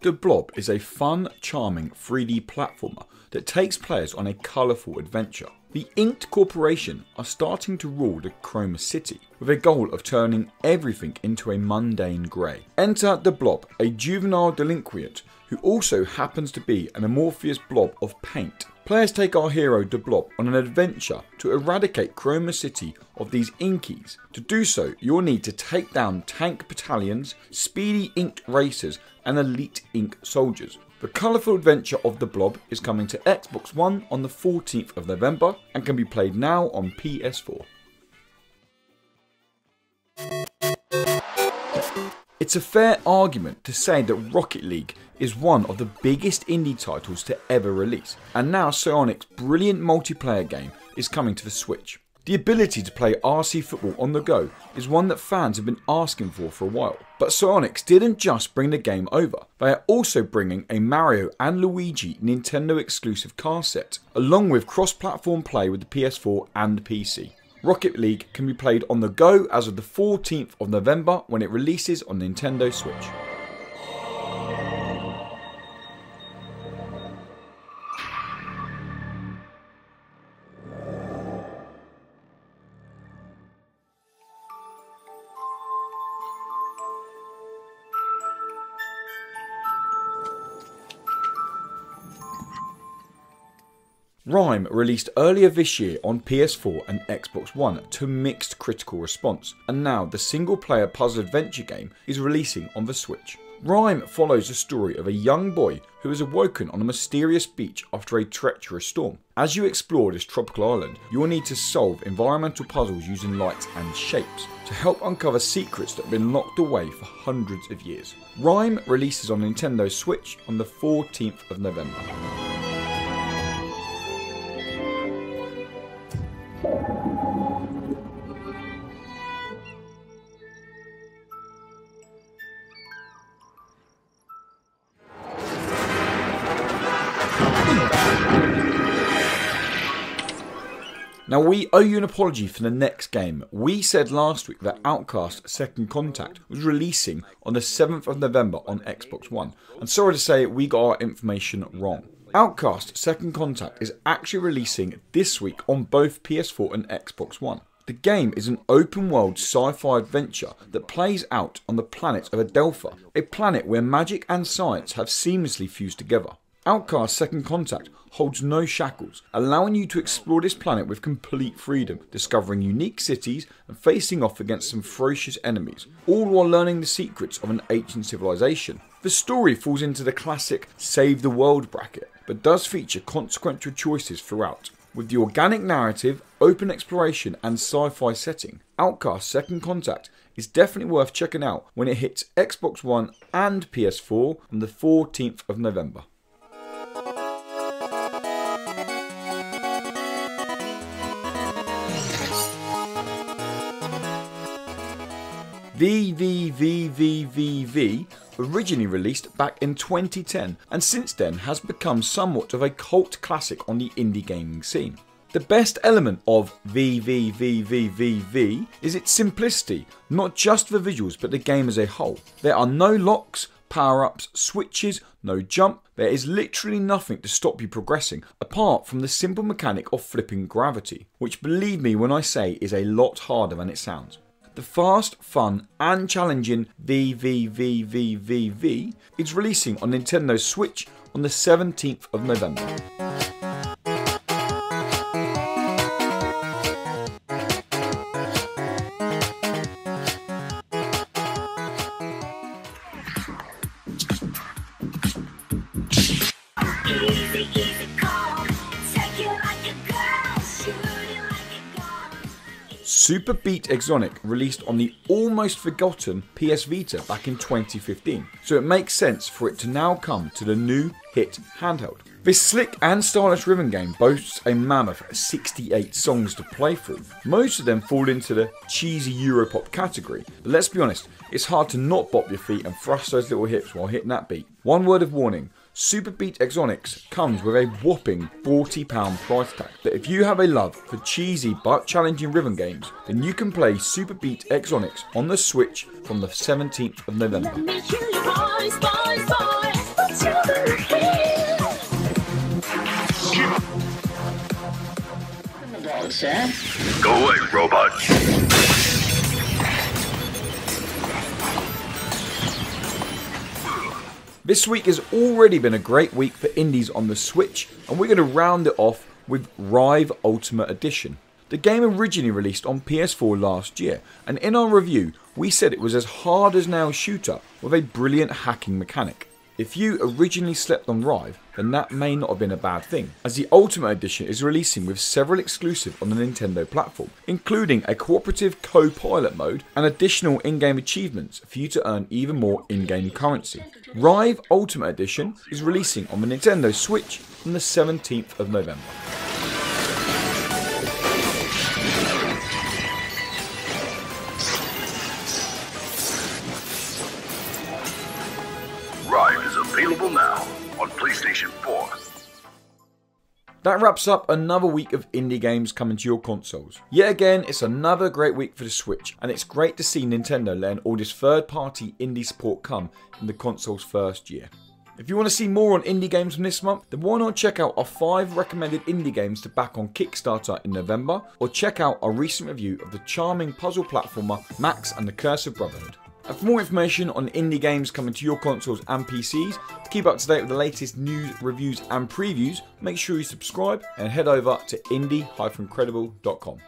The Blob is a fun, charming 3D platformer that takes players on a colourful adventure. The Inked Corporation are starting to rule the Chroma City with a goal of turning everything into a mundane grey. Enter the Blob, a juvenile delinquent who also happens to be an amorphous blob of paint. Players take our hero the Blob on an adventure to eradicate Chroma City of these inkies. To do so, you'll need to take down tank battalions, speedy inked racers and elite ink soldiers. The colourful adventure of the Blob is coming to Xbox One on the 14th of November and can be played now on PS4. It's a fair argument to say that Rocket League is one of the biggest indie titles to ever release, and now Xonic's brilliant multiplayer game is coming to the Switch. The ability to play RC football on the go is one that fans have been asking for a while. But Xonic didn't just bring the game over, they are also bringing a Mario and Luigi Nintendo exclusive car set, along with cross-platform play with the PS4 and PC. Rocket League can be played on the go as of the 14th of November when it releases on Nintendo Switch. RIME released earlier this year on PS4 and Xbox One to mixed critical response, and now the single player puzzle adventure game is releasing on the Switch. RIME follows the story of a young boy who is awoken on a mysterious beach after a treacherous storm. As you explore this tropical island, you will need to solve environmental puzzles using lights and shapes to help uncover secrets that have been locked away for hundreds of years. RIME releases on Nintendo Switch on the 14th of November. Now we owe you an apology for the next game. We said last week that Outcast Second Contact was releasing on the 7th of November on Xbox One, and sorry to say we got our information wrong. Outcast Second Contact is actually releasing this week on both PS4 and Xbox One. The game is an open world sci-fi adventure that plays out on the planet of Adelpha, a planet where magic and science have seamlessly fused together. Outcast Second Contact holds no shackles, allowing you to explore this planet with complete freedom, discovering unique cities and facing off against some ferocious enemies, all while learning the secrets of an ancient civilization. The story falls into the classic save the world bracket, but does feature consequential choices throughout. With the organic narrative, open exploration and sci-fi setting, Outcast Second Contact is definitely worth checking out when it hits Xbox One and PS4 on the 14th of November. VVVVVV originally released back in 2010 and since then has become somewhat of a cult classic on the indie gaming scene. The best element of VVVVVV is its simplicity, not just the visuals but the game as a whole. There are no locks, power-ups, switches, no jump. There is literally nothing to stop you progressing apart from the simple mechanic of flipping gravity, which believe me when I say is a lot harder than it sounds. The fast, fun and challenging VVVVVV is releasing on Nintendo Switch on the 17th of November. Superbeat Xonic released on the almost forgotten PS Vita back in 2015, so it makes sense for it to now come to the new hit handheld. This slick and stylish rhythm game boasts a mammoth 68 songs to play through. Most of them fall into the cheesy Europop category, but let's be honest, it's hard to not bop your feet and thrust those little hips while hitting that beat. One word of warning, Superbeat Xonic comes with a whopping £40 price tag, but if you have a love for cheesy but challenging rhythm games, then you can play Superbeat Xonic on the Switch from the 17th of November. Go away, robot. This week has already been a great week for indies on the Switch, and we're going to round it off with Rive Ultimate Edition. The game originally released on PS4 last year, and in our review we said it was as hard as nails shooter with a brilliant hacking mechanic. If you originally slept on Rive, then that may not have been a bad thing, as the Ultimate Edition is releasing with several exclusive on the Nintendo platform, including a cooperative co-pilot mode and additional in-game achievements for you to earn even more in-game currency. Rive Ultimate Edition is releasing on the Nintendo Switch on the 17th of November. Rive is available now on PlayStation 4. That wraps up another week of indie games coming to your consoles. Yet again, it's another great week for the Switch, and it's great to see Nintendo letting all this third-party indie support come in the console's first year. If you want to see more on indie games from this month, then why not check out our 5 recommended indie games to back on Kickstarter in November, or check out our recent review of the charming puzzle platformer Max and the Curse of Brotherhood. And for more information on indie games coming to your consoles and PCs, to keep up to date with the latest news, reviews and previews, make sure you subscribe and head over to indie-credible.com.